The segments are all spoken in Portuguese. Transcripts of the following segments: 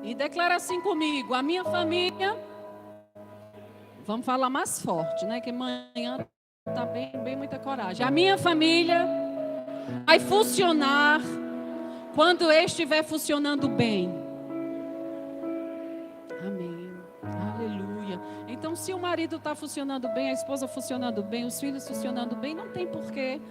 E declara assim comigo: a minha família, vamos falar mais forte, né? Que amanhã tá bem muita coragem. A minha família vai funcionar quando eu estiver funcionando bem. Amém. Aleluia. Então, se o marido está funcionando bem, a esposa funcionando bem, os filhos funcionando bem, não tem porquê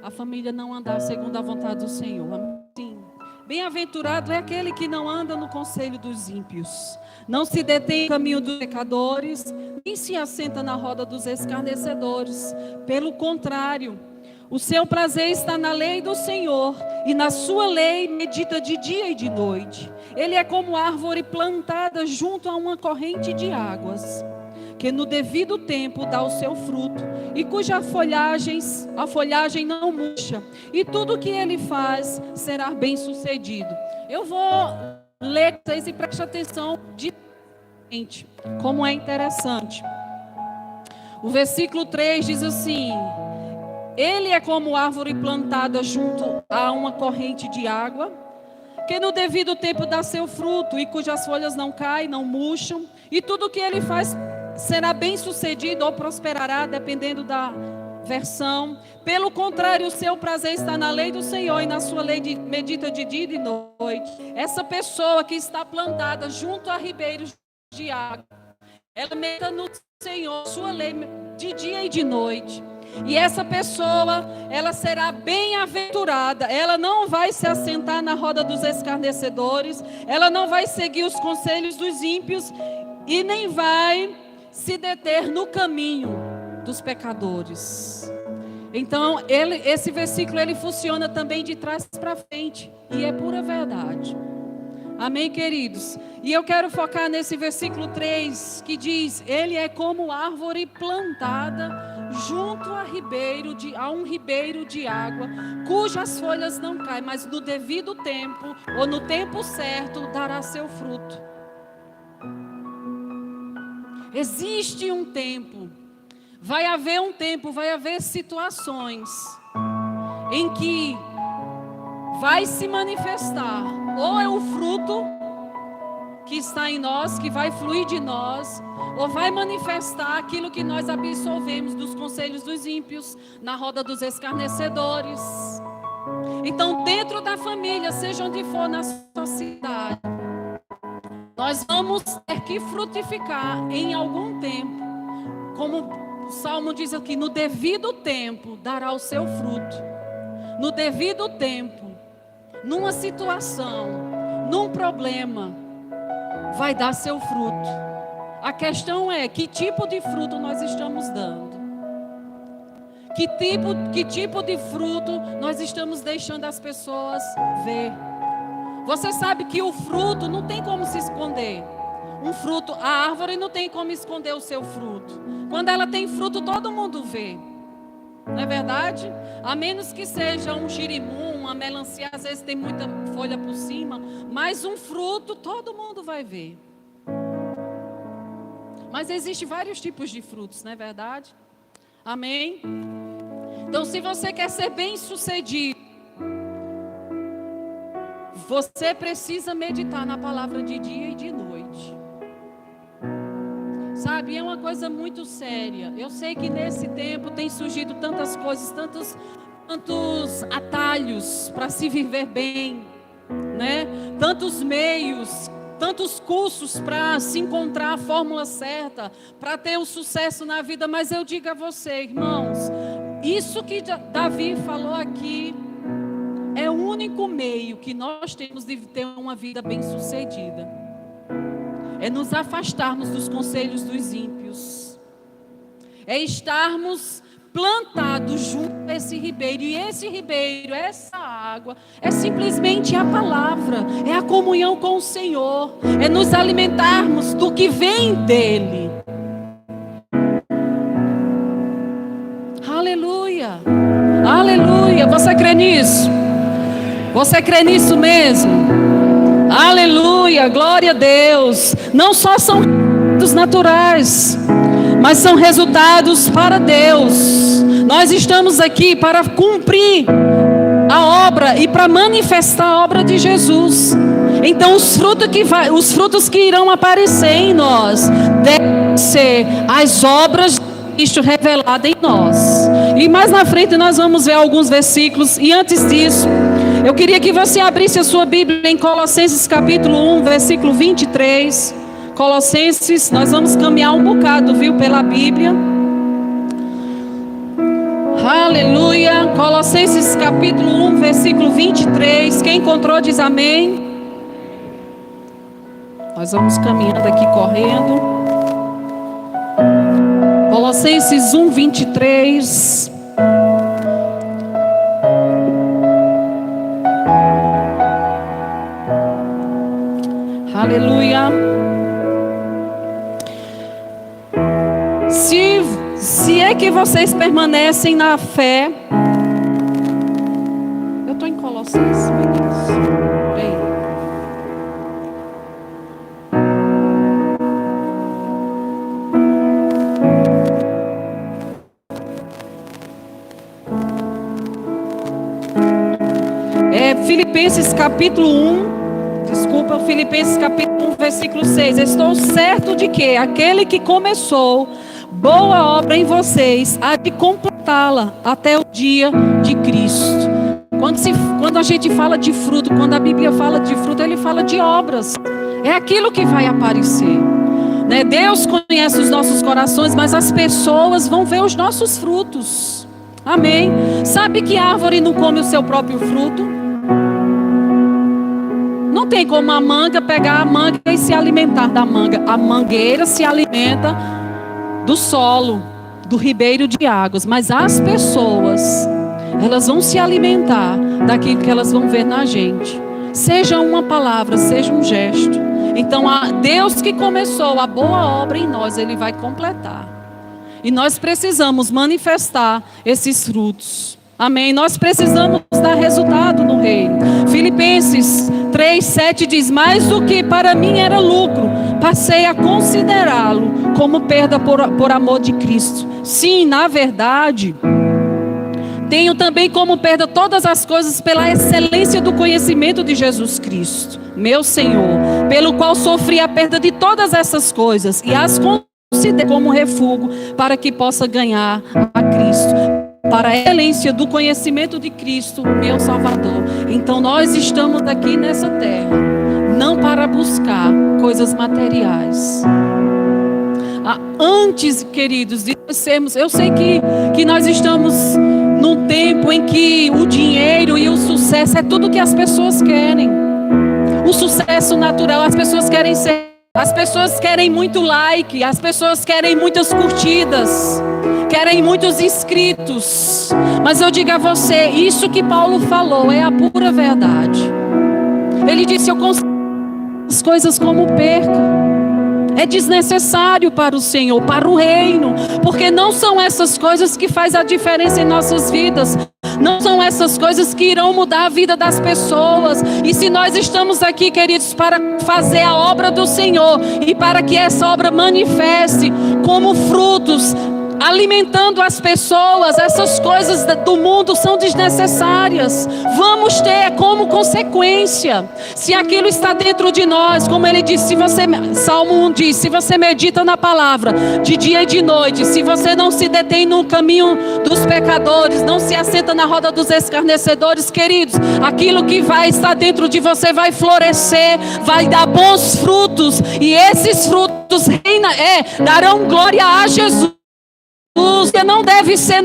a família não andar segundo a vontade do Senhor. Sim. Bem-aventurado é aquele que não anda no conselho dos ímpios, não se detém no caminho dos pecadores, nem se assenta na roda dos escarnecedores. Pelo contrário, o seu prazer está na lei do Senhor, e na sua lei medita de dia e de noite. Ele é como árvore plantada junto a uma corrente de águas, que no devido tempo dá o seu fruto, e cuja a folhagem não murcha, e tudo que ele faz será bem sucedido. Eu vou ler vocês e preste atenção de como é interessante. O versículo 3 diz assim: ele é como árvore plantada junto a uma corrente de água, que no devido tempo dá seu fruto, e cujas folhas não caem, não murcham, e tudo que ele faz será bem sucedido ou prosperará, dependendo da versão. Pelo contrário, o seu prazer está na lei do Senhor, e na sua lei medita de dia e de noite. Essa pessoa que está plantada junto a ribeiros de água, ela medita no Senhor, sua lei de dia e de noite. E essa pessoa, ela será bem-aventurada. Ela não vai se assentar na roda dos escarnecedores, ela não vai seguir os conselhos dos ímpios, e nem vai se deter no caminho dos pecadores. Então, esse versículo ele funciona também de trás para frente, e é pura verdade. Amém, queridos? E eu quero focar nesse versículo 3, que diz: ele é como árvore plantada junto a um ribeiro de água, cujas folhas não caem, mas no devido tempo, ou no tempo certo, dará seu fruto. Existe um tempo, vai haver situações em que vai se manifestar, ou é o fruto que está em nós, que vai fluir de nós, ou vai manifestar aquilo que nós absorvemos dos conselhos dos ímpios, na roda dos escarnecedores. Então, dentro da família, seja onde for na sociedade, nós vamos ter que frutificar em algum tempo. Como o Salmo diz aqui, no devido tempo dará o seu fruto. No devido tempo, numa situação, num problema, vai dar seu fruto. A questão é, que tipo de fruto nós estamos dando? Que tipo de fruto nós estamos deixando as pessoas ver? Você sabe que o fruto não tem como se esconder. A árvore não tem como esconder o seu fruto. Quando ela tem fruto, todo mundo vê. Não é verdade? A menos que seja um girimum, uma melancia, às vezes tem muita folha por cima, mas um fruto todo mundo vai ver. Mas existem vários tipos de frutos, não é verdade? Amém? Então, se você quer ser bem-sucedido, você precisa meditar na palavra de dia e de noite. Sabe, é uma coisa muito séria. Eu sei que nesse tempo tem surgido tantas coisas, tantos atalhos para se viver bem, né? Tantos meios, tantos cursos para se encontrar a fórmula certa, para ter um sucesso na vida. Mas eu digo a você, irmãos, isso que Davi falou aqui é o único meio que nós temos de ter uma vida bem-sucedida. É nos afastarmos dos conselhos dos ímpios. É estarmos plantados junto a esse ribeiro. E esse ribeiro, essa água, é simplesmente a palavra. É a comunhão com o Senhor. É nos alimentarmos do que vem dEle. Aleluia. Aleluia. Você crê nisso? Você crê nisso mesmo? Aleluia, glória a Deus. Não só são resultados naturais, mas são resultados para Deus. Nós estamos aqui para cumprir a obra e para manifestar a obra de Jesus. Então os frutos que irão aparecer em nós devem ser as obras de Cristo reveladas em nós. E mais na frente nós vamos ver alguns versículos. E antes disso, eu queria que você abrisse a sua Bíblia em Colossenses capítulo 1, versículo 23. Colossenses, nós vamos caminhar um bocado, viu, pela Bíblia. Aleluia. Colossenses capítulo 1, versículo 23. Quem encontrou diz amém. Nós vamos caminhando aqui correndo. Colossenses 1, 23. Aleluia. Se é que vocês permanecem na fé. Eu estou em Colossenses, meu Deus. Peraí. Filipenses capítulo 1. Desculpa, Filipenses capítulo 1, versículo 6. Estou certo de que aquele que começou boa obra em vocês há de completá-la até o dia de Cristo. Quando a gente fala de fruto, quando a Bíblia fala de fruto, ele fala de obras. É aquilo que vai aparecer, né? Deus conhece os nossos corações, mas as pessoas vão ver os nossos frutos. Amém? Sabe que a árvore não come o seu próprio fruto? Não tem como a manga pegar a manga e se alimentar da manga. A mangueira se alimenta do solo, do ribeiro de águas. Mas as pessoas, elas vão se alimentar daquilo que elas vão ver na gente. Seja uma palavra, seja um gesto. Então, Deus que começou a boa obra em nós, Ele vai completar. E nós precisamos manifestar esses frutos. Amém? Nós precisamos dar resultado no reino. Filipenses 3:7 diz: mais do que para mim era lucro, passei a considerá-lo como perda por amor de Cristo. Sim, na verdade, tenho também como perda todas as coisas pela excelência do conhecimento de Jesus Cristo, meu Senhor, pelo qual sofri a perda de todas essas coisas e as considero como refúgio para que possa ganhar a Cristo, para a excelência do conhecimento de Cristo, meu Salvador. Então nós estamos aqui nessa terra, não para buscar coisas materiais. Antes, queridos, de nós sermos, eu sei que nós estamos num tempo em que o dinheiro e o sucesso é tudo que as pessoas querem. O sucesso natural, as pessoas querem muito like, as pessoas querem muitas curtidas, querem muitos inscritos. Mas eu digo a você, isso que Paulo falou é a pura verdade. Ele disse: eu considero as coisas como perca. É desnecessário para o Senhor, para o reino, porque não são essas coisas que fazem a diferença em nossas vidas. Não são essas coisas que irão mudar a vida das pessoas. E se nós estamos aqui, queridos, para fazer a obra do Senhor e para que essa obra manifeste como frutos, alimentando as pessoas, essas coisas do mundo são desnecessárias. Vamos ter como consequência, se aquilo está dentro de nós, como ele disse, Salmo 1 diz: se você medita na palavra de dia e de noite, se você não se detém no caminho dos pecadores, não se assenta na roda dos escarnecedores, queridos, aquilo que vai estar dentro de você vai florescer, vai dar bons frutos, e esses frutos darão glória a Jesus. Que não deve ser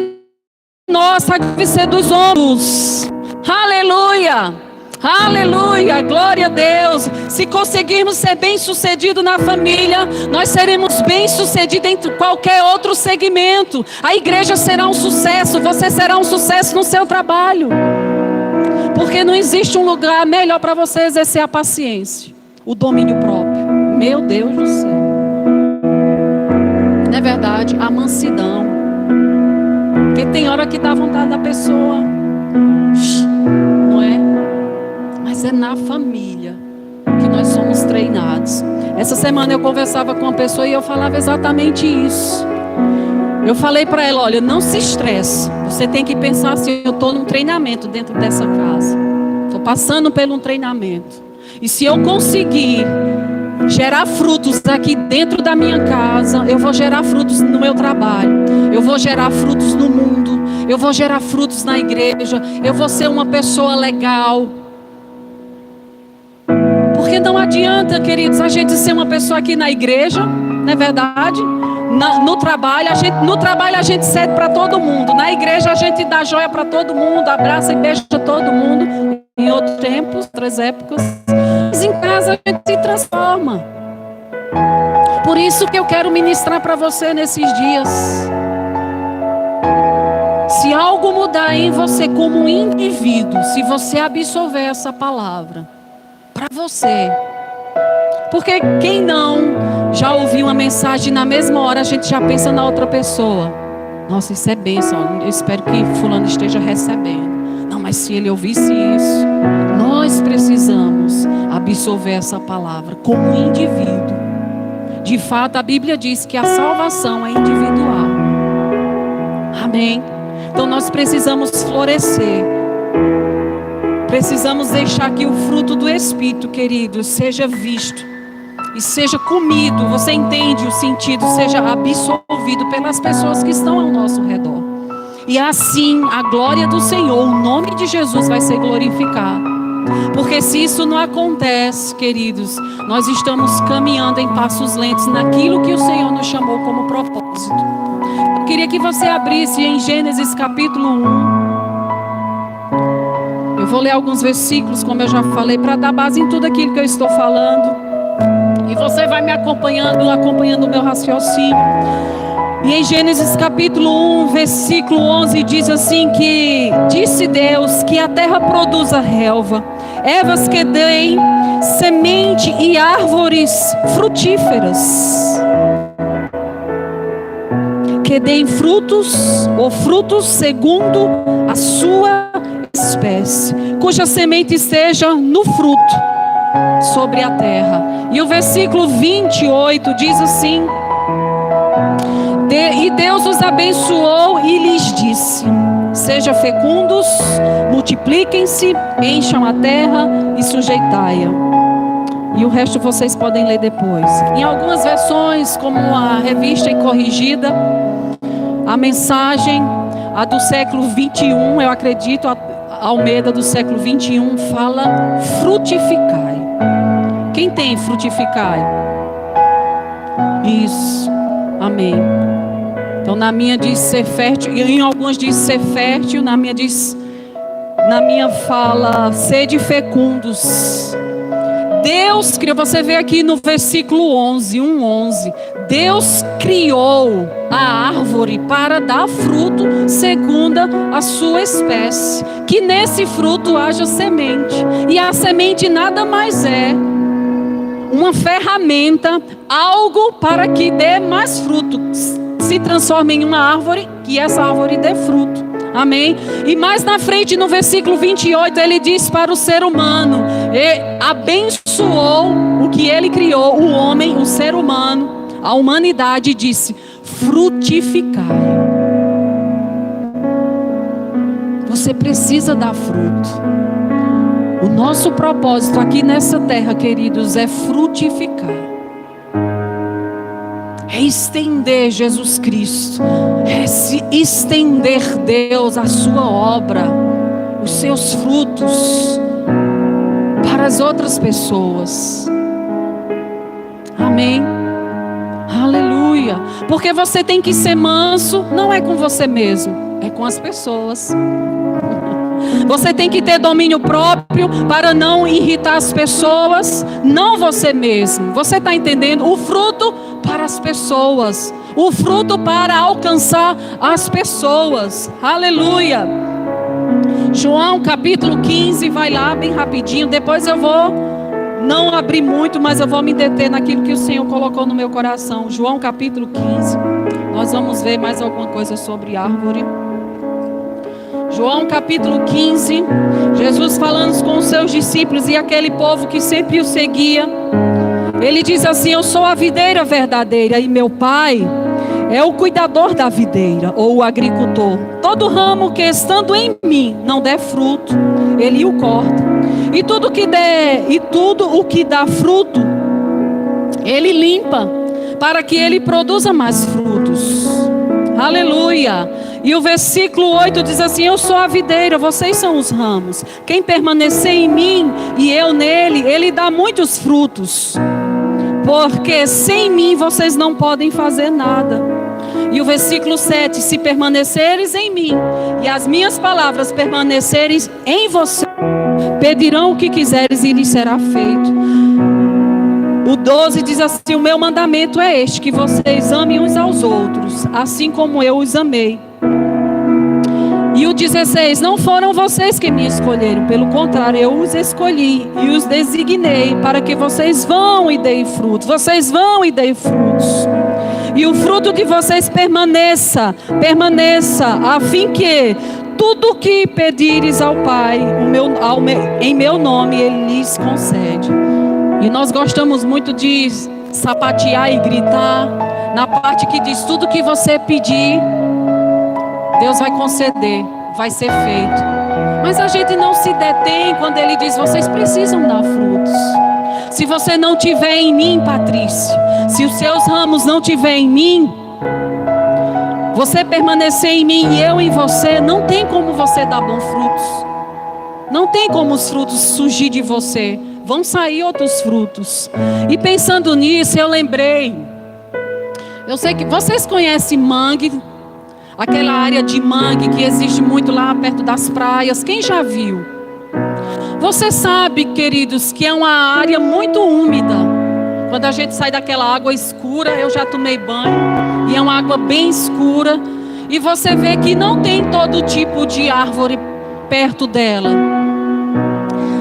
nossa, deve ser dos homens. Aleluia, aleluia, glória a Deus. Se conseguirmos ser bem sucedidos na família, nós seremos bem sucedidos em qualquer outro segmento. A igreja será um sucesso, você será um sucesso no seu trabalho, porque não existe um lugar melhor para você exercer a paciência, o domínio próprio. Meu Deus do céu, não é verdade? A mansidão. Porque tem hora que dá vontade da pessoa, não é? Mas é na família que nós somos treinados. Essa semana eu conversava com uma pessoa e eu falava exatamente isso. Eu falei para ela: olha, não se estresse. Você tem que pensar assim: eu estou num treinamento dentro dessa casa. Estou passando por um treinamento. E se eu conseguir gerar frutos aqui dentro da minha casa, eu vou gerar frutos no meu trabalho, eu vou gerar frutos no mundo, eu vou gerar frutos na igreja, eu vou ser uma pessoa legal. Porque não adianta, queridos, a gente ser uma pessoa aqui na igreja, não é verdade? No trabalho a gente cede para todo mundo. Na igreja a gente dá joia para todo mundo, abraça e beija todo mundo. Em outros tempos, outras épocas. Mas em casa a gente se transforma. Por isso que eu quero ministrar para você nesses dias. Se algo mudar em você como um indivíduo, se você absorver essa palavra para você. Porque quem não já ouviu uma mensagem, na mesma hora a gente já pensa na outra pessoa. Nossa, isso é bênção, eu espero que fulano esteja recebendo. Não, mas se ele ouvisse isso, nós precisamos absorver essa palavra como indivíduo. De fato, a Bíblia diz que a salvação é individual. Amém? Então nós precisamos florescer. Precisamos deixar que o fruto do Espírito, querido, seja visto e seja comido, você entende o sentido, seja absorvido pelas pessoas que estão ao nosso redor. E assim a glória do Senhor, o nome de Jesus vai ser glorificado. Porque se isso não acontece, queridos, nós estamos caminhando em passos lentos naquilo que o Senhor nos chamou como propósito. Eu queria que você abrisse em Gênesis capítulo 1. Eu vou ler alguns versículos, como eu já falei, para dar base em tudo aquilo que eu estou falando. E você vai me acompanhando o meu raciocínio. E em Gênesis capítulo 1, versículo 11, diz assim que disse Deus que a terra produza relva, ervas que deem semente e árvores frutíferas, que deem frutos ou frutos segundo a sua espécie, cuja semente esteja no fruto sobre a terra. E o versículo 28 diz assim: e Deus os abençoou e lhes disse: sejam fecundos, multipliquem-se, encham a terra e sujeitai-a. E o resto vocês podem ler depois. Em algumas versões, como a Revista e Corrigida, a mensagem, a do século 21, eu acredito, a Almeida do século 21, fala frutificai. Quem tem frutificai? Isso, amém. Então na minha diz ser fértil, e em algumas diz ser fértil, na minha fala sede fecundos. Deus criou, você vê aqui no versículo 1:11, Deus criou a árvore para dar fruto segundo a sua espécie, que nesse fruto haja semente, e a semente nada mais é uma ferramenta, algo para que dê mais fruto, se transforme em uma árvore, que essa árvore dê fruto. Amém? E mais na frente, no versículo 28, ele diz para o ser humano, e abençoou o que ele criou, o homem, o ser humano, a humanidade, disse: frutificai. Você precisa dar fruto. O nosso propósito aqui nessa terra, queridos, é frutificar. É estender Jesus Cristo, é se estender Deus, a sua obra, os seus frutos para as outras pessoas. Amém? Aleluia. Porque você tem que ser manso, não é com você mesmo, é com as pessoas. Você tem que ter domínio próprio para não irritar as pessoas, não você mesmo. Você está entendendo? O fruto para as pessoas, o fruto para alcançar as pessoas. Aleluia. João capítulo 15, vai lá bem rapidinho. Depois eu vou não abrir muito, mas eu vou me deter naquilo que o Senhor colocou no meu coração. João capítulo 15. Nós vamos ver mais alguma coisa sobre árvore. João capítulo 15, Jesus falando com os seus discípulos e aquele povo que sempre o seguia. Ele diz assim: eu sou a videira verdadeira e meu pai é o cuidador da videira, ou o agricultor. Todo ramo que estando em mim não der fruto, ele o corta. E tudo o que dá fruto, Ele limpa, para que Ele produza mais frutos. Aleluia. E o versículo 8 diz assim: eu sou a videira, vocês são os ramos. Quem permanecer em mim e eu nele, ele dá muitos frutos. Porque sem mim vocês não podem fazer nada. E o versículo 7: se permaneceres em mim e as minhas palavras permanecerem em você, pedirão o que quiseres e lhes será feito. O 12 diz assim: o meu mandamento é este, que vocês amem uns aos outros, assim como eu os amei. E o 16: não foram vocês que me escolheram, pelo contrário, eu os escolhi e os designei para que vocês vão e deem frutos. Vocês vão e deem frutos. E o fruto de vocês permaneça, a fim que tudo que pedires ao Pai, em meu nome, Ele lhes concede. E nós gostamos muito de sapatear e gritar na parte que diz: tudo que você pedir, Deus vai conceder, vai ser feito. Mas a gente não se detém quando Ele diz: vocês precisam dar frutos. Se você não tiver em mim, Patrícia, se os seus ramos não tiver em mim, você permanecer em mim e eu em você, não tem como você dar bons frutos. Não tem como os frutos surgir de você. Vão sair outros frutos. E pensando nisso, eu lembrei. Eu sei que vocês conhecem mangue, aquela área de mangue que existe muito lá perto das praias. Quem já viu? Você sabe, queridos, que é uma área muito úmida. Quando a gente sai daquela água escura, eu já tomei banho, e é uma água bem escura. E você vê que não tem todo tipo de árvore perto dela.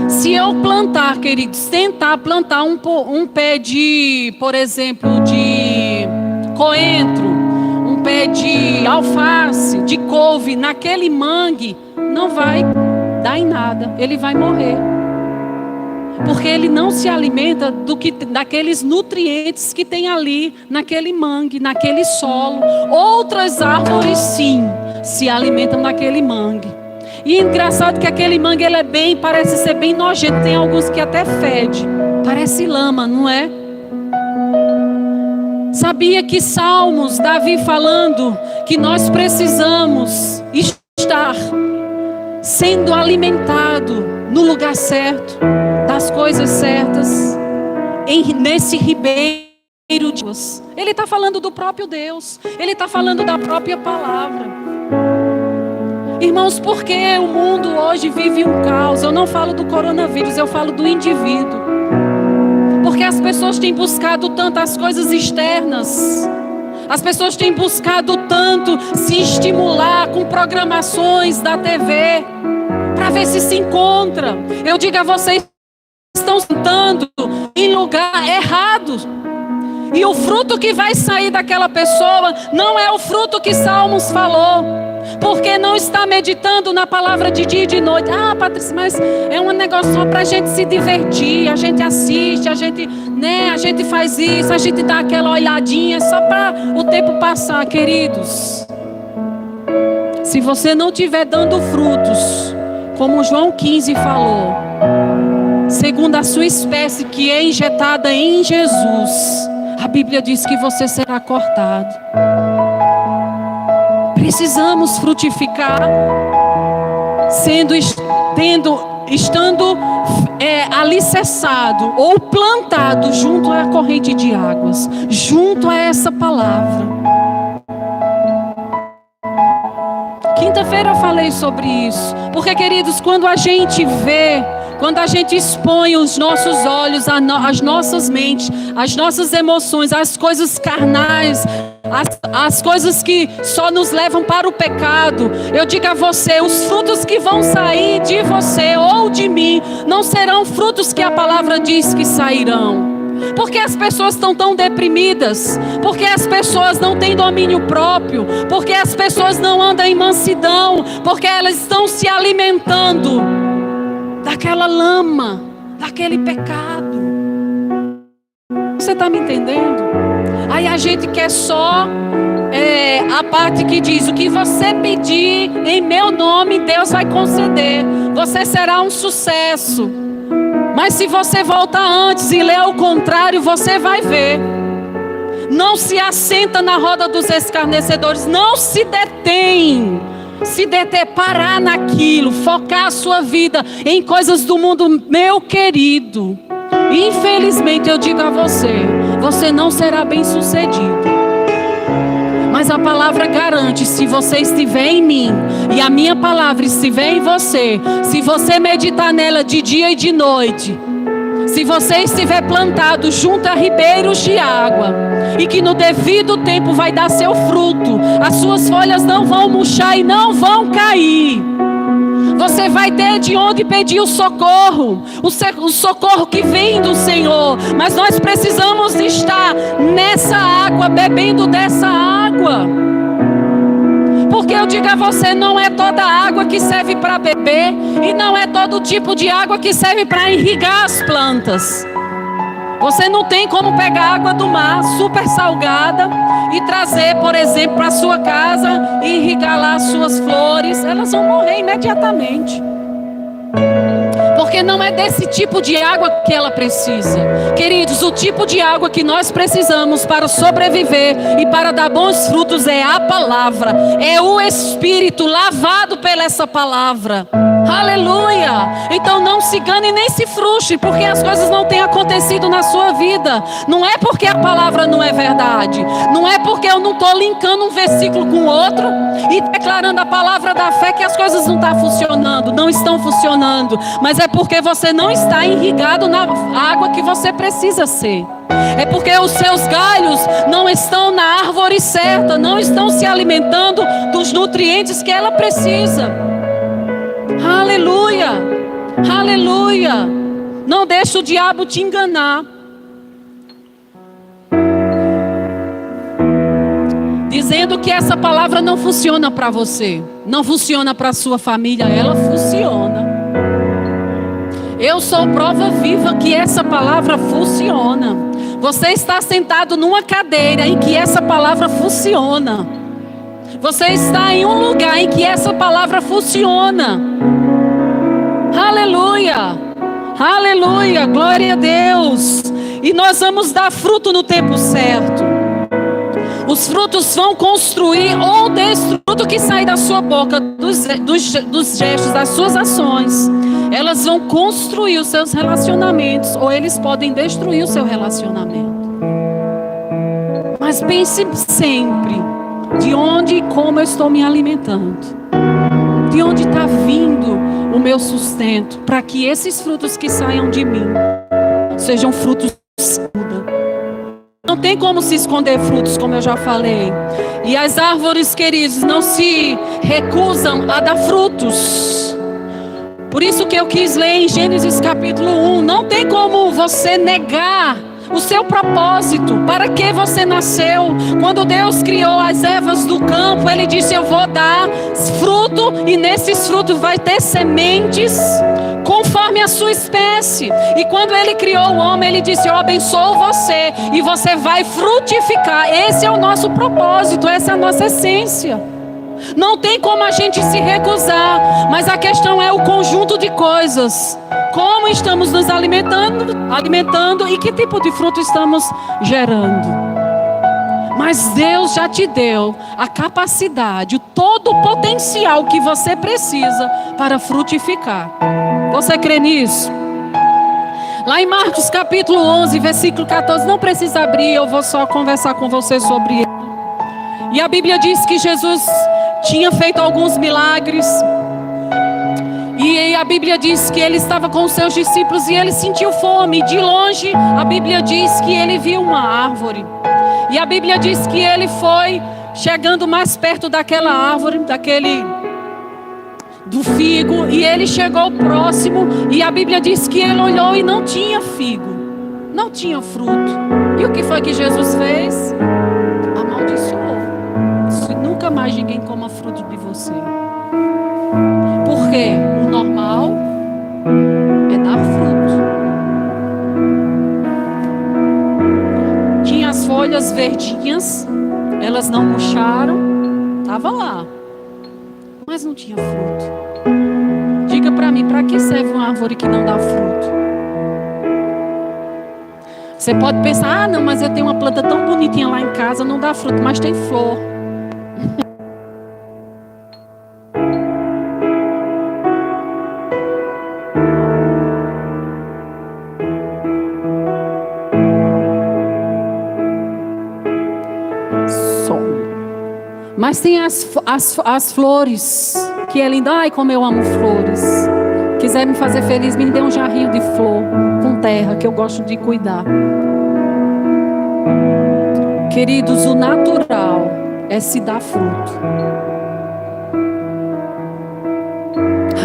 Se eu plantar, queridos, tentar plantar um pé de, por exemplo, de coentro, um pé de alface, de couve, naquele mangue, não vai dar em nada, ele vai morrer. Porque ele não se alimenta daqueles nutrientes que tem ali, naquele mangue, naquele solo. Outras árvores, sim, se alimentam daquele mangue. E é engraçado que aquele mangue, parece ser bem nojento. Tem alguns que até fede, parece lama, não é? Sabia que Salmos, Davi falando que nós precisamos estar sendo alimentado no lugar certo, das coisas certas, nesse ribeiro de Deus. Ele está falando do próprio Deus, ele está falando da própria palavra. Irmãos, por que o mundo hoje vive um caos? Eu não falo do coronavírus, eu falo do indivíduo. Porque as pessoas têm buscado tantas coisas externas. As pessoas têm buscado tanto se estimular com programações da TV, para ver se encontra. Eu digo a vocês, estão sentando em lugar errado. E o fruto que vai sair daquela pessoa não é o fruto que Salmos falou. Porque não está meditando na palavra de dia e de noite. Ah, Patrícia, mas é um negócio só para a gente se divertir. A gente assiste, a gente faz isso, a gente dá aquela olhadinha só para o tempo passar, queridos. Se você não estiver dando frutos, como João 15 falou, segundo a sua espécie que é injetada em Jesus, a Bíblia diz que você será cortado. Precisamos frutificar, estando alicerçado ou plantado junto à corrente de águas, junto a essa palavra. Quinta-feira eu falei sobre isso, porque, queridos, quando a gente vê, quando a gente expõe os nossos olhos, as nossas mentes, as nossas emoções, as coisas carnais, as coisas que só nos levam para o pecado, eu digo a você, os frutos que vão sair de você ou de mim, não serão frutos que a palavra diz que sairão. Porque as pessoas estão tão deprimidas, porque as pessoas não têm domínio próprio, porque as pessoas não andam em mansidão, porque elas estão se alimentando daquela lama, daquele pecado. Você está me entendendo? Aí a gente quer só a parte que diz: o que você pedir em meu nome, Deus vai conceder. Você será um sucesso. Mas se você voltar antes e ler ao contrário, você vai ver. Não se assenta na roda dos escarnecedores, não se detém. Se deter, parar naquilo, focar a sua vida em coisas do mundo, meu querido. Infelizmente eu digo a você, você não será bem sucedido. Mas a palavra garante, se você estiver em mim e a minha palavra estiver em você, se você meditar nela de dia e de noite, se você estiver plantado junto a ribeiros de água, e que no devido tempo vai dar seu fruto, as suas folhas não vão murchar e não vão cair. Você vai ter de onde pedir o socorro que vem do Senhor. Mas nós precisamos estar nessa água, bebendo dessa água. Porque eu digo a você, não é toda água que serve para beber, e não é todo tipo de água que serve para irrigar as plantas. Você não tem como pegar água do mar, super salgada, e trazer, por exemplo, para a sua casa e irrigar lá as suas flores. Elas vão morrer imediatamente. Porque não é desse tipo de água que ela precisa. Queridos, o tipo de água que nós precisamos para sobreviver e para dar bons frutos é a palavra. É o Espírito lavado pela essa palavra. Aleluia! Então não se engane nem se frustre porque as coisas não têm acontecido na sua vida. Não é porque a palavra não é verdade. Não é porque eu não estou linkando um versículo com outro e declarando a palavra da fé que as coisas não estão funcionando. Não estão funcionando. Mas é porque você não está irrigado na água que você precisa ser. É porque os seus galhos não estão na árvore certa. Não estão se alimentando dos nutrientes que ela precisa. Aleluia, aleluia. Não deixe o diabo te enganar, dizendo que essa palavra não funciona para você, não funciona para a sua família. Ela funciona. Eu sou prova viva que essa palavra funciona. Você está sentado numa cadeira em que essa palavra funciona. Você está em um lugar em que essa palavra funciona. Aleluia, aleluia, glória a Deus. E nós vamos dar fruto no tempo certo. Os frutos vão construir ou destruir tudo que sai da sua boca, dos gestos, das suas ações. Elas vão construir os seus relacionamentos, ou eles podem destruir o seu relacionamento. Mas pense sempre de onde e como eu estou me alimentando. De onde está vindo o meu sustento, para que esses frutos que saiam de mim sejam frutos de escuda. Não tem como se esconder frutos, como eu já falei. E as árvores, queridos, não se recusam a dar frutos. Por isso que eu quis ler em Gênesis capítulo 1. Não tem como você negar o seu propósito. Para que você nasceu? Quando Deus criou as ervas do campo, Ele disse: eu vou dar fruto, e nesses frutos vai ter sementes conforme a sua espécie. E quando Ele criou o homem, Ele disse: eu abençoo você e você vai frutificar. Esse é o nosso propósito, essa é a nossa essência. Não tem como a gente se recusar, mas a questão é o conjunto de coisas. Como estamos nos alimentando e que tipo de fruto estamos gerando. Mas Deus já te deu a capacidade, todo o potencial que você precisa para frutificar. Você crê nisso? Lá em Marcos capítulo 11, versículo 14, não precisa abrir, eu vou só conversar com você sobre ele. E a Bíblia diz que Jesus tinha feito alguns milagres. E a Bíblia diz que ele estava com os seus discípulos e ele sentiu fome. De longe, a Bíblia diz que ele viu uma árvore. E a Bíblia diz que ele foi chegando mais perto daquela árvore, do figo. E ele chegou próximo e a Bíblia diz que ele olhou e não tinha figo. Não tinha fruto. E o que foi que Jesus fez? Amaldiçoou. Nunca mais ninguém coma fruto de você. Por quê? O normal é dar fruto. Tinha as folhas verdinhas, elas não murcharam, estava lá, mas não tinha fruto. Diga para mim, para que serve uma árvore que não dá fruto? Você pode pensar, não, mas eu tenho uma planta tão bonitinha lá em casa, não dá fruto, mas tem flor. Mas tem as flores, que é lindo. Ai, como eu amo flores. Quiser me fazer feliz, me dê um jarrinho de flor com terra, que eu gosto de cuidar. Queridos, o natural é se dar fruto.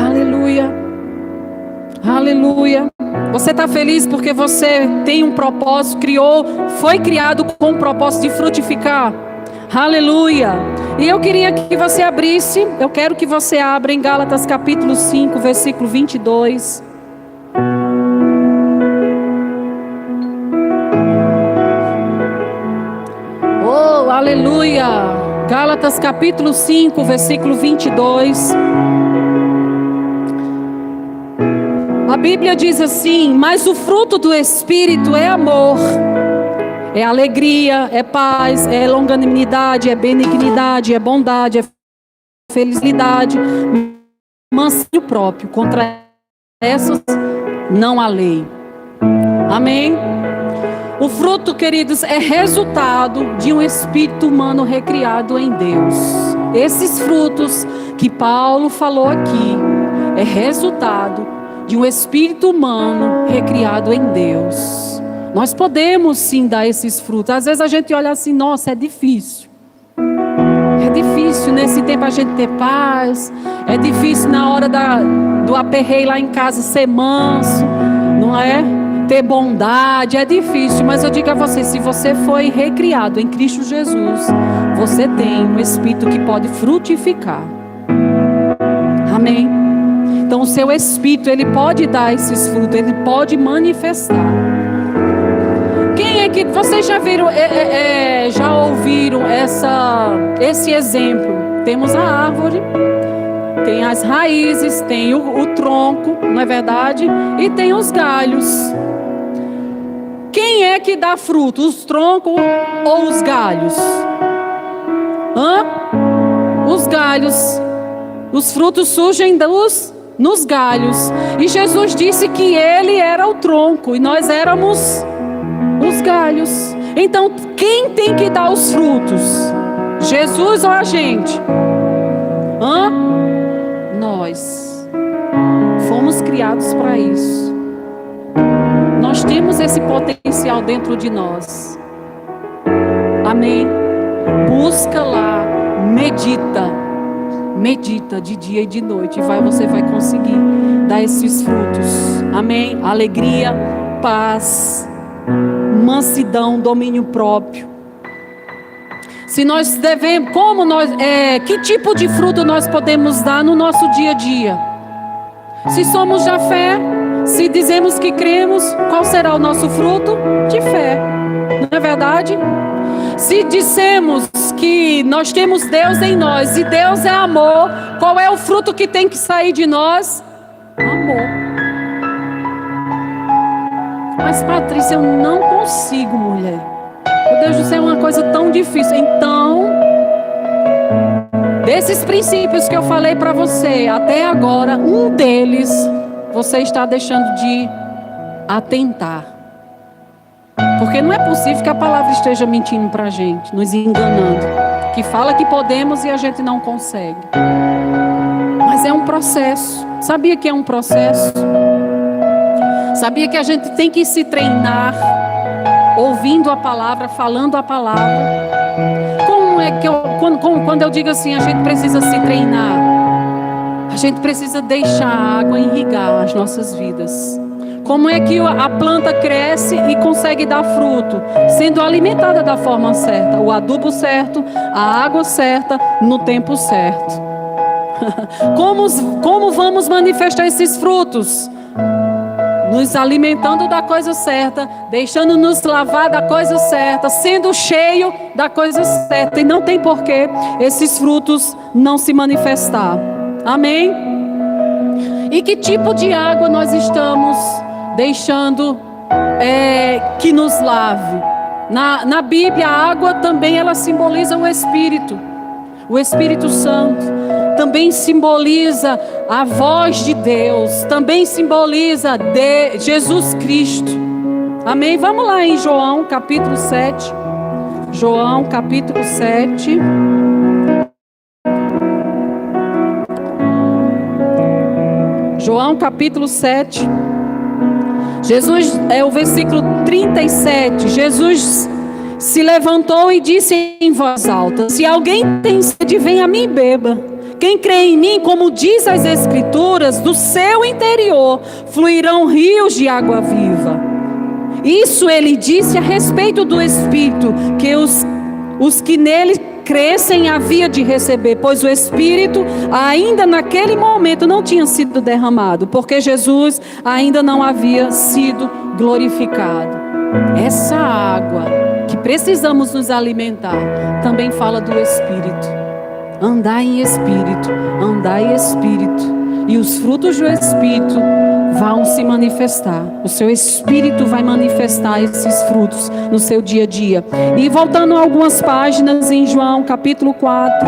Aleluia. Aleluia. Você está feliz porque você tem um propósito, foi criado com um propósito de frutificar. Aleluia. E eu queria que você abrisse, eu quero que você abra em Gálatas capítulo 5, versículo 22. Oh, aleluia. Gálatas capítulo 5, versículo 22. A Bíblia diz assim: mas o fruto do Espírito é amor, é alegria, é paz, é longanimidade, é benignidade, é bondade, é felicidade, mansinho próprio. Contra essas não há lei. Amém? O fruto, queridos, é resultado de um espírito humano recriado em Deus. Esses frutos que Paulo falou aqui é resultado de um espírito humano recriado em Deus. Nós podemos sim dar esses frutos. Às vezes a gente olha assim, nossa, é difícil. É difícil nesse tempo a gente ter paz. É difícil na hora do aperreio lá em casa ser manso, não é? Ter bondade, é difícil. Mas eu digo a você, se você foi recriado em Cristo Jesus, você tem um espírito que pode frutificar. Amém? Então o seu espírito, ele pode dar esses frutos, ele pode manifestar. Quem é que vocês já viram, já ouviram esse exemplo? Temos a árvore, tem as raízes, tem o tronco, não é verdade? E tem os galhos. Quem é que dá fruto? Os troncos ou os galhos? Os galhos. Os frutos surgem nos galhos. E Jesus disse que ele era o tronco e nós éramos os galhos. Então, quem tem que dar os frutos? Jesus ou a gente? Nós fomos criados para isso. Nós temos esse potencial dentro de nós. Amém? Busca lá, medita de dia e de noite, você vai conseguir dar esses frutos. Amém? Alegria, paz, mansidão, domínio próprio. Se nós devemos, que tipo de fruto nós podemos dar no nosso dia a dia? Se somos da fé, se dizemos que cremos, qual será o nosso fruto? De fé, não é verdade? Se dissemos que nós temos Deus em nós e Deus é amor, qual é o fruto que tem que sair de nós? Amor. Mas Patrícia, eu não consigo, mulher. Meu Deus do céu, é uma coisa tão difícil. Então, desses princípios que eu falei para você até agora, um deles você está deixando de atentar. Porque não é possível que a palavra esteja mentindo para a gente, nos enganando. Que fala que podemos e a gente não consegue. Mas é um processo. Sabia que é um processo? Sabia que a gente tem que se treinar, ouvindo a palavra, falando a palavra. Como é que quando eu digo assim, a gente precisa se treinar? A gente precisa deixar a água irrigar as nossas vidas. Como é que a planta cresce e consegue dar fruto? Sendo alimentada da forma certa, o adubo certo, a água certa, no tempo certo. Como vamos manifestar esses frutos? Nos alimentando da coisa certa, deixando-nos lavar da coisa certa, sendo cheio da coisa certa. E não tem porquê esses frutos não se manifestar. Amém? E que tipo de água nós estamos deixando que nos lave. Na Bíblia, a água também ela simboliza o Espírito Santo. Também simboliza a voz de Deus. Também simboliza Jesus Cristo. Amém? Vamos lá em João capítulo 7. João capítulo 7. João capítulo 7. Jesus, o versículo 37. Jesus se levantou e disse em voz alta: se alguém tem sede, venha a mim e beba. Quem crê em mim, como diz as Escrituras, do seu interior fluirão rios de água viva. Isso ele disse a respeito do Espírito, que os que nele crescem havia de receber, pois o Espírito ainda naquele momento não tinha sido derramado, porque Jesus ainda não havia sido glorificado. Essa água que precisamos nos alimentar também fala do Espírito. Andar em Espírito, andar em Espírito, e os frutos do Espírito vão se manifestar. O seu Espírito vai manifestar esses frutos no seu dia a dia. E voltando algumas páginas em João capítulo 4.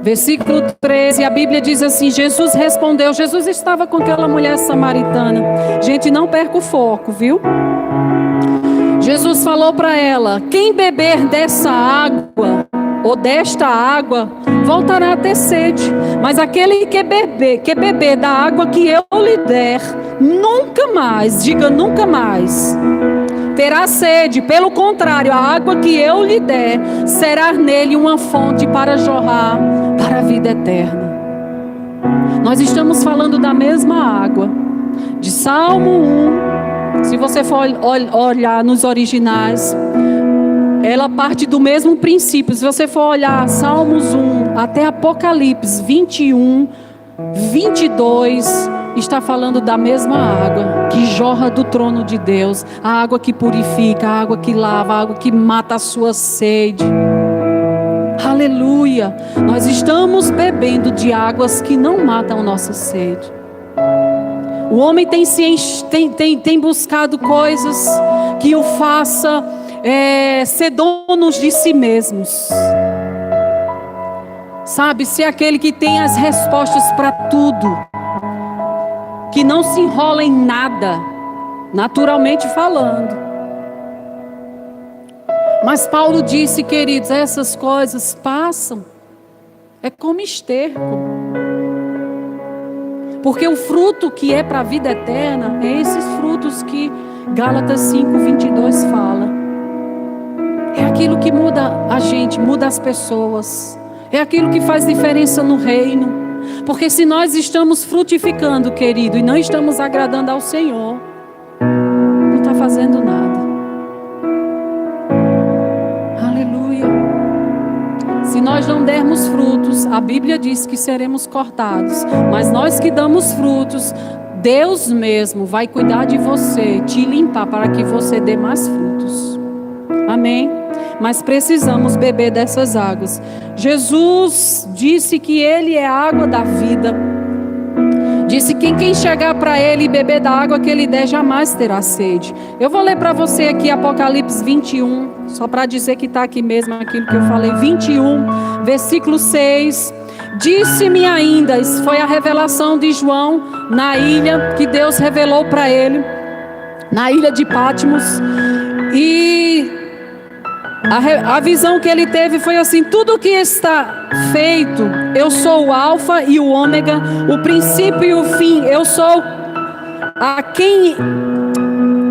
Versículo 13, a Bíblia diz assim: Jesus respondeu. Jesus estava com aquela mulher samaritana. Gente, não perca o foco, viu? Jesus falou para ela: quem beber dessa água, ou desta água, voltará a ter sede. Mas aquele que beber da água que eu lhe der, nunca mais, diga nunca mais, terá sede. Pelo contrário, a água que eu lhe der, será nele uma fonte para jorrar para a vida eterna. Nós estamos falando da mesma água. De Salmo 1, se você for olhar nos originais, ela parte do mesmo princípio. Se você for olhar Salmos 1 até Apocalipse 21, 22, está falando da mesma água que jorra do trono de Deus. A água que purifica, a água que lava, a água que mata a sua sede. Aleluia! Nós estamos bebendo de águas que não matam a nossa sede. O homem tem buscado coisas que o faça ser donos de si mesmos. Sabe, ser aquele que tem as respostas para tudo, que não se enrola em nada, naturalmente falando. Mas Paulo disse, queridos, essas coisas passam. É como esterco. Porque o fruto que é para a vida eterna é esses frutos que Gálatas 5:22 fala. É aquilo que muda a gente, muda as pessoas. É aquilo que faz diferença no reino. Porque se nós estamos frutificando, querido, e não estamos agradando ao Senhor, não está fazendo nada. Aleluia. Se nós não dermos frutos, a Bíblia diz que seremos cortados. Mas nós que damos frutos, Deus mesmo vai cuidar de você, te limpar para que você dê mais frutos. Amém? Mas precisamos beber dessas águas. Jesus disse que Ele é a água da vida. Disse que quem chegar para Ele e beber da água que Ele der, jamais terá sede. Eu vou ler para você aqui Apocalipse 21, só para dizer que está aqui mesmo aquilo que eu falei. 21, versículo 6. Disse-me ainda, isso foi a revelação de João na ilha, que Deus revelou para ele, na ilha de Patmos. E a visão que ele teve foi assim: tudo que está feito, eu sou o alfa e o ômega, o princípio e o fim. Eu sou a quem,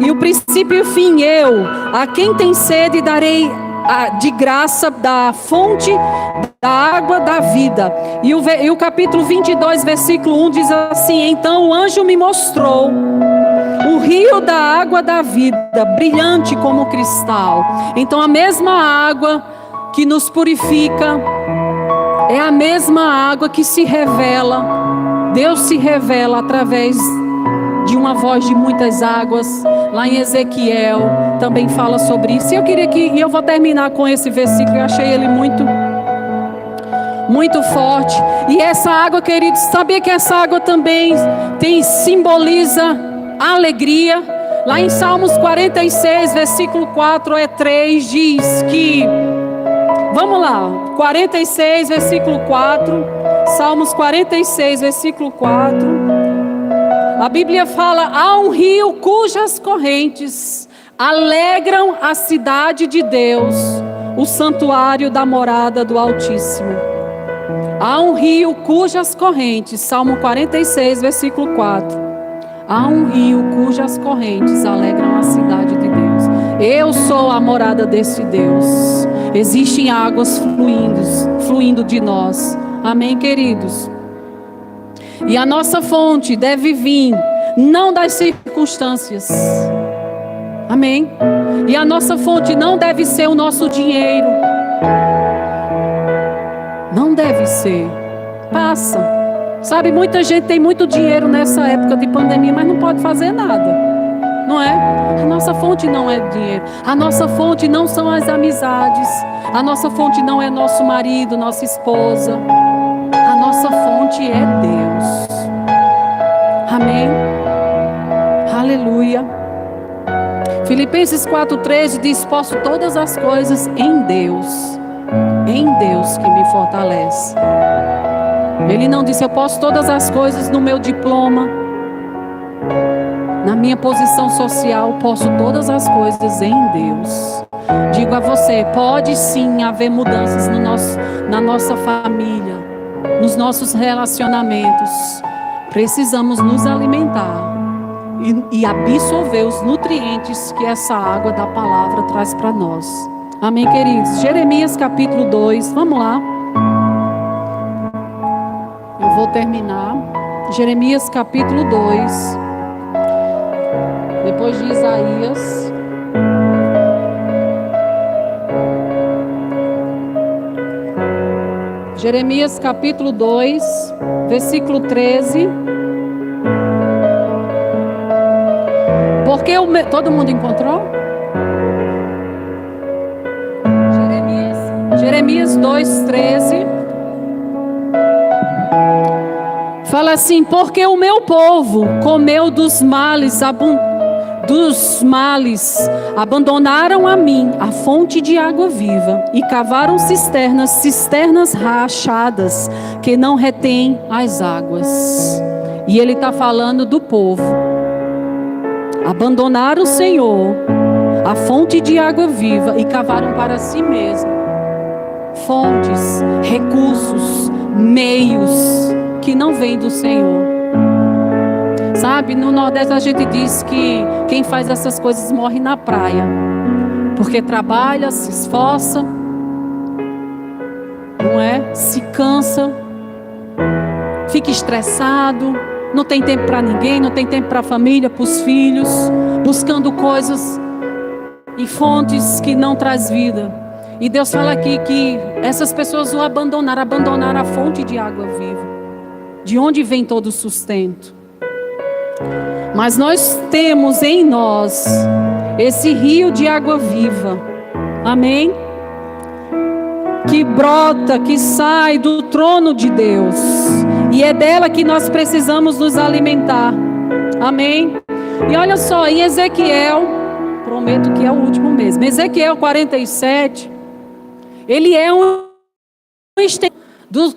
e o princípio e o fim eu. A quem tem sede darei de graça da fonte da água da vida. E o capítulo 22, versículo 1 diz assim: então o anjo me mostrou o rio da água da vida, brilhante como cristal. Então a mesma água que nos purifica é a mesma água que se revela. Deus se revela através de uma voz de muitas águas. Lá em Ezequiel também fala sobre isso. E eu vou terminar com esse versículo. Eu achei ele muito muito forte. E essa água, queridos, sabia que essa água também simboliza alegria? Lá em Salmos 46, versículo 4 a 3, diz que, vamos lá, 46, versículo 4, Salmos 46, versículo 4, a Bíblia fala: há um rio cujas correntes alegram a cidade de Deus, o santuário da morada do Altíssimo. Há um rio cujas correntes, Salmo 46, versículo 4. Há um rio cujas correntes alegram a cidade de Deus. Eu sou a morada desse Deus. Existem águas fluindo de nós. Amém, queridos? E a nossa fonte deve vir não das circunstâncias. Amém? E a nossa fonte não deve ser o nosso dinheiro. Não deve ser. Passa. Sabe, muita gente tem muito dinheiro nessa época de pandemia, mas não pode fazer nada. Não é? A nossa fonte não é dinheiro. A nossa fonte não são as amizades. A nossa fonte não é nosso marido, nossa esposa. A nossa fonte é Deus. Amém? Aleluia. Filipenses 4,13 diz: posso todas as coisas em Deus que me fortalece. Ele não disse: eu posso todas as coisas no meu diploma, na minha posição social. Posso todas as coisas em Deus. Digo a você, pode sim haver mudanças na nossa família, nos nossos relacionamentos. Precisamos nos alimentar e absorver os nutrientes que essa água da palavra traz para nós. Amém, queridos? Jeremias capítulo 2, vamos lá. Eu vou terminar. Jeremias capítulo 2. Depois de Isaías. Jeremias capítulo 2, versículo 13. Porque todo mundo encontrou? Jeremias 2:13 fala assim: porque o meu povo comeu dos males, abandonaram a mim a fonte de água viva e cavaram cisternas rachadas que não retêm as águas. E ele está falando do povo. Abandonaram o Senhor, a fonte de água viva, e cavaram para si mesmo fontes, recursos, meios que não vêm do Senhor. Sabe, no Nordeste a gente diz que quem faz essas coisas morre na praia, porque trabalha, se esforça, não é? Se cansa, fica estressado, não tem tempo para ninguém, não tem tempo para a família, para os filhos, buscando coisas e fontes que não traz vida. E Deus fala aqui que essas pessoas o abandonaram a fonte de água viva, de onde vem todo o sustento. Mas nós temos em nós esse rio de água viva, amém? Que brota, que sai do trono de Deus, e é dela que nós precisamos nos alimentar, amém? E olha só, em Ezequiel, prometo que é o último mesmo, Ezequiel 47, ele é um do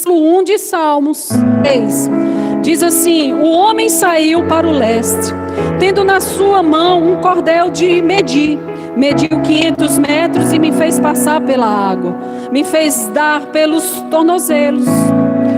1 de Salmos 3. Diz assim: o homem saiu para o leste, tendo na sua mão um cordel de medir. Mediu 500 metros e me fez passar pela água. Me fez dar pelos tornozelos.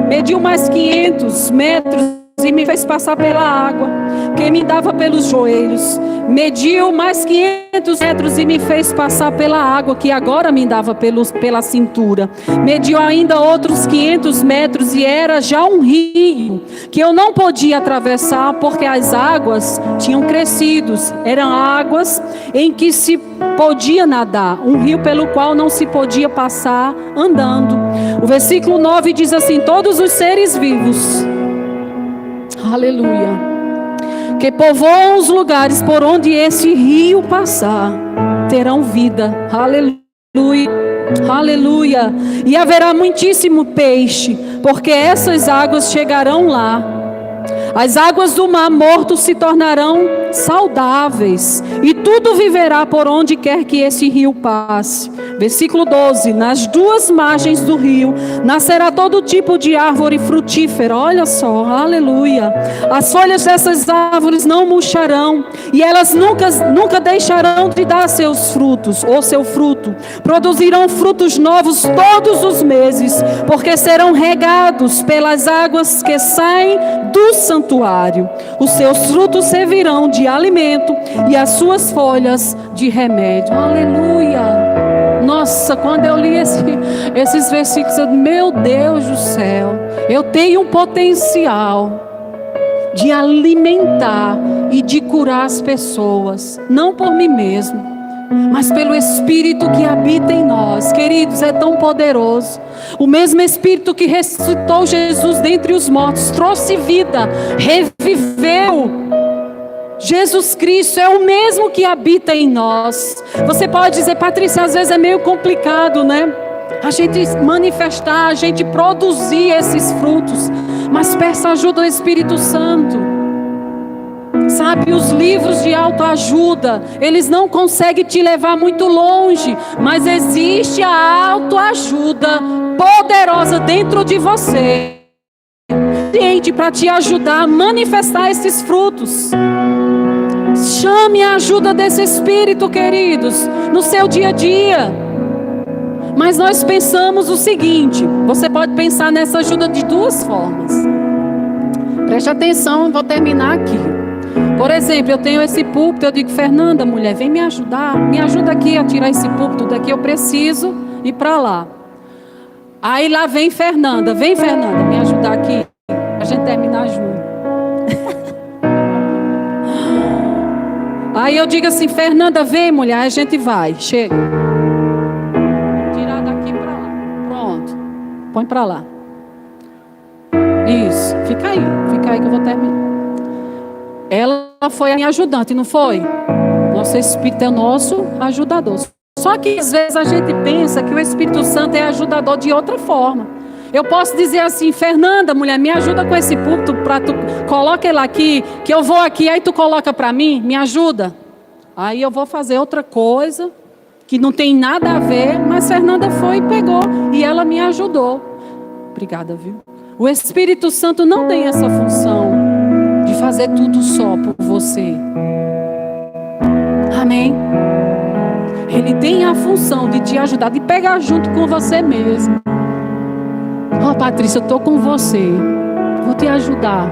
Mediu mais 500 metros e me fez passar pela água, que me dava pelos joelhos. Mediu mais 500 metros e me fez passar pela água, que agora me dava pela cintura. Mediu ainda outros 500 metros e era já um rio, que eu não podia atravessar, porque as águas tinham crescido. Eram águas em que se podia nadar, um rio pelo qual não se podia passar andando. O versículo 9 diz assim: todos os seres vivos, aleluia, que povoam os lugares por onde esse rio passar, terão vida, aleluia. Aleluia. E haverá muitíssimo peixe, porque essas águas chegarão lá. As águas do mar morto se tornarão saudáveis, e tudo viverá por onde quer que esse rio passe. Versículo 12: nas duas margens do rio nascerá todo tipo de árvore frutífera. Olha só, aleluia. As folhas dessas árvores não murcharão, e elas nunca deixarão de dar seus frutos, ou seu fruto. Produzirão frutos novos todos os meses, porque serão regados pelas águas que saem do santuário. Os seus frutos servirão de alimento e as suas folhas de remédio. Aleluia. Nossa, quando eu li esses versículos, eu disse, meu Deus do céu, eu tenho um potencial de alimentar e de curar as pessoas, não por mim mesmo, mas pelo Espírito que habita em nós. Queridos, é tão poderoso. O mesmo Espírito que ressuscitou Jesus dentre os mortos, trouxe vida, reviveu Jesus Cristo, é o mesmo que habita em nós. Você pode dizer, Patrícia, às vezes é meio complicado, né? A gente manifestar, a gente produzir esses frutos, mas peça ajuda ao Espírito Santo. Sabe, os livros de autoajuda, eles não conseguem te levar muito longe, mas existe a autoajuda poderosa dentro de você, para te ajudar a manifestar esses frutos. Chame a ajuda desse Espírito, queridos, no seu dia a dia. Mas nós pensamos o seguinte, você pode pensar nessa ajuda de duas formas. Preste atenção, eu vou terminar aqui. Por exemplo, eu tenho esse púlpito, eu digo, Fernanda, mulher, vem me ajudar, me ajuda aqui a tirar esse púlpito daqui, eu preciso ir para lá. Aí lá vem Fernanda, me ajudar aqui, a gente terminar junto. Aí eu digo assim, Fernanda, vem, mulher, a gente vai, chega. Tirar daqui para lá, pronto, põe para lá. Isso, fica aí que eu vou terminar. Ela foi a minha ajudante, não foi? Nosso Espírito é o nosso ajudador. Só que às vezes a gente pensa que o Espírito Santo é ajudador de outra forma. Eu posso dizer assim, Fernanda, mulher, me ajuda com esse púlpito, coloca ele aqui, que eu vou aqui, aí tu coloca para mim, me ajuda. Aí eu vou fazer outra coisa, que não tem nada a ver, mas Fernanda foi e pegou, e ela me ajudou. Obrigada, viu? O Espírito Santo não tem essa função de fazer tudo só por você. Amém? Ele tem a função de te ajudar, de pegar junto com você mesmo. Oh, Patrícia, eu estou com você, vou te ajudar.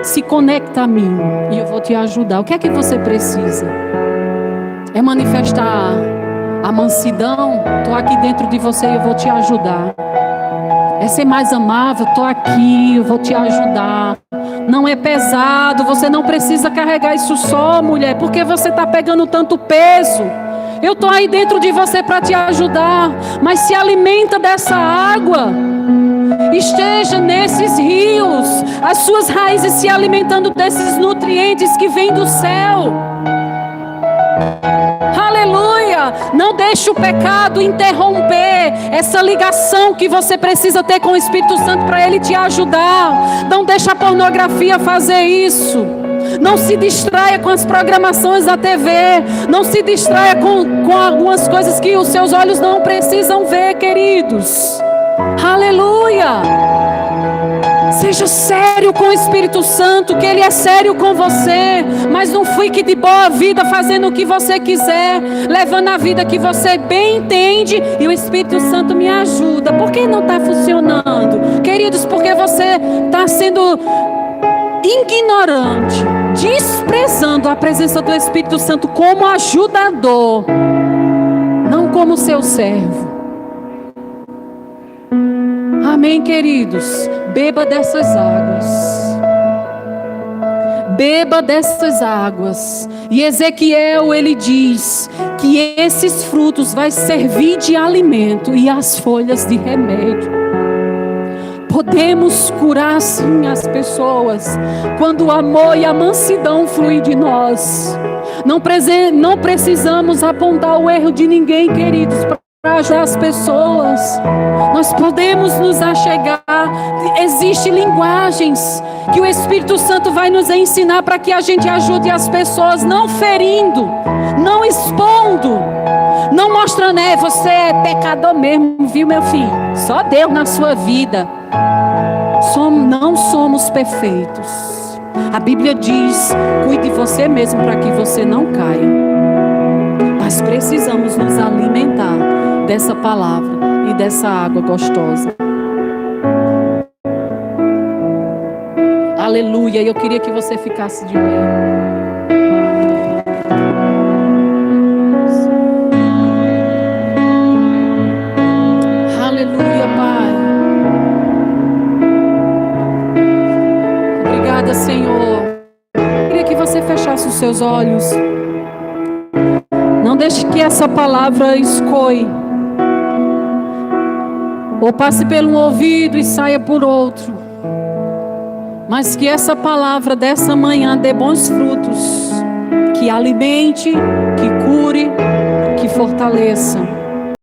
Se conecta a mim e eu vou te ajudar. O que é que você precisa? É manifestar a mansidão? Estou aqui dentro de você e eu vou te ajudar. É ser mais amável? Estou aqui, eu vou te ajudar. Não é pesado, você não precisa carregar isso só, mulher, porque você está pegando tanto peso. Eu estou aí dentro de você para te ajudar, mas se alimenta dessa água. Esteja nesses rios, as suas raízes se alimentando desses nutrientes que vêm do céu. Aleluia! Não deixe o pecado interromper essa ligação que você precisa ter com o Espírito Santo para Ele te ajudar. Não deixe a pornografia fazer isso. Não se distraia com as programações da TV. Não se distraia com algumas coisas que os seus olhos não precisam ver, queridos. Aleluia! Seja sério com o Espírito Santo, que Ele é sério com você. Mas não fique de boa vida fazendo o que você quiser, levando a vida que você bem entende. E o Espírito Santo me ajuda. Por que não está funcionando? Queridos, porque você está sendo ignorante, desprezando a presença do Espírito Santo como ajudador, não como seu servo. Amém, queridos? Beba dessas águas. Beba dessas águas. E Ezequiel, ele diz que esses frutos vai servir de alimento e as folhas de remédio. Podemos curar sim as pessoas quando o amor e a mansidão fluem de nós. Não precisamos apontar o erro de ninguém, queridos, para ajudar as pessoas. Nós podemos nos achegar. Existem linguagens que o Espírito Santo vai nos ensinar para que a gente ajude as pessoas, não ferindo, não expondo, não mostrando, você é pecador mesmo, viu, meu filho? Só Deus na sua vida. Não somos perfeitos. A Bíblia diz: cuide de você mesmo para que você não caia. Mas precisamos nos alimentar dessa palavra e dessa água gostosa. Aleluia. Eu queria que você ficasse de pé. Aleluia, Pai. Obrigada, Senhor. Eu queria que você fechasse os seus olhos. Não deixe que essa palavra escoe, ou passe por um ouvido e saia por outro. Mas que essa palavra dessa manhã dê bons frutos, que alimente, que cure, que fortaleça.